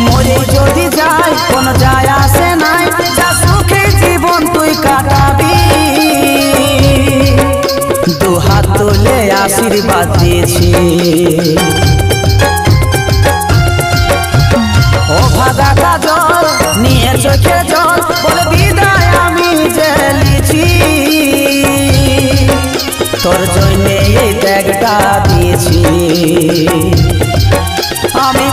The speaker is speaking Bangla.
মরে যদি যাই কোন যায় আসে নাই, যা সুখে জীবন তুই কাটাবি। দু হাত তুলে আশীর্বাদ দিয়েছি। ও ভাগা কাজল নিয়ে চোখে জল, বলে বিদায় আমি জেলেছি। তোর জন্যে এই ত্যাগটা দিয়েছি আমি।